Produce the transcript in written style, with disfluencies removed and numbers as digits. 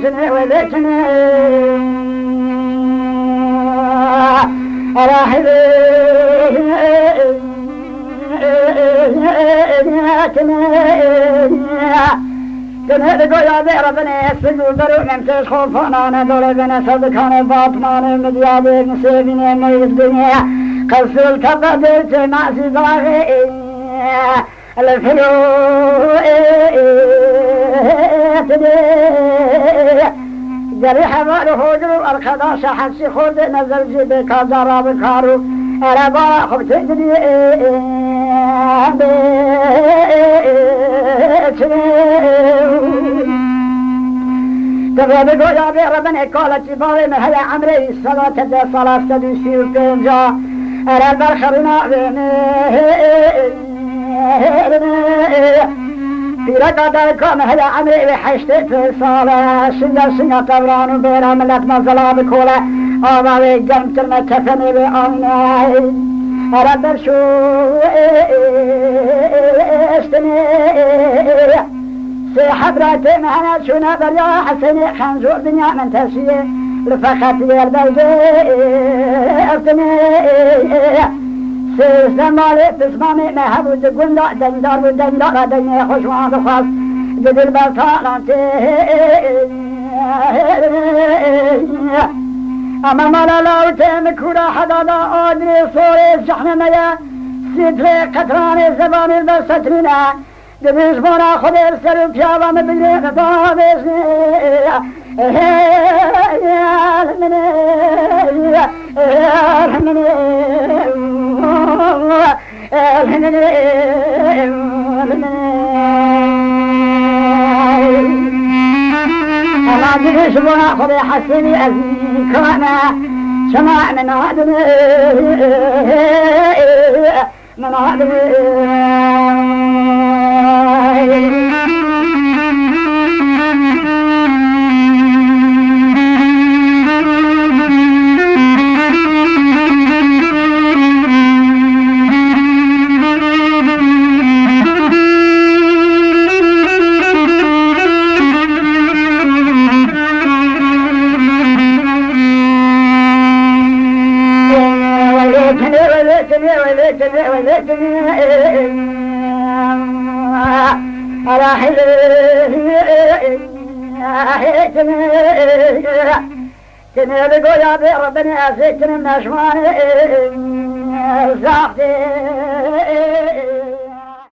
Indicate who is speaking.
Speaker 1: وليتني وليتني راحل تنهدقوا يا ذير بني السجود دروا نمتش خوفنا ندور بنا صدقان باطمان مديابي نسيبين ميز دنيا قصر الكبدت معسي ضاغي الفلو جريح ماله جرو الخداش حسي خود نزل جيبك ضرب كارو أربا خبت دني تبغى يا بي ربنا قالت جبالي من هيا عمري الصلاة تدى صلاة تدوسي وتنجا أرى البرخرنا في رقادة كون هيا عمري بحشت في الصلاة سنة طبران وبيرا ملت مظلا بكولة آباوي قمت المكفني بأمناي أرى برشو استني حضرتي معنا شونا بريا حسني خنزور دنيا من تسيه لفخاتي البلدي ارتمي سيزمالي تسمامي مهبو تقول دندار ودندار دنيا خوشوان بخاص قد البطالة اما مالا لو تمكورا حدادا آدري صوري زحنمية سيدري قطراني زباني البسترينة دبیش بنا خود سر پیاوام بگیره دادش اما دبیش بنا خود حسینی از کانا شما من آدم من آدم تنهدقوا يا بي ربنا أسيتنا من أشواني زاقتي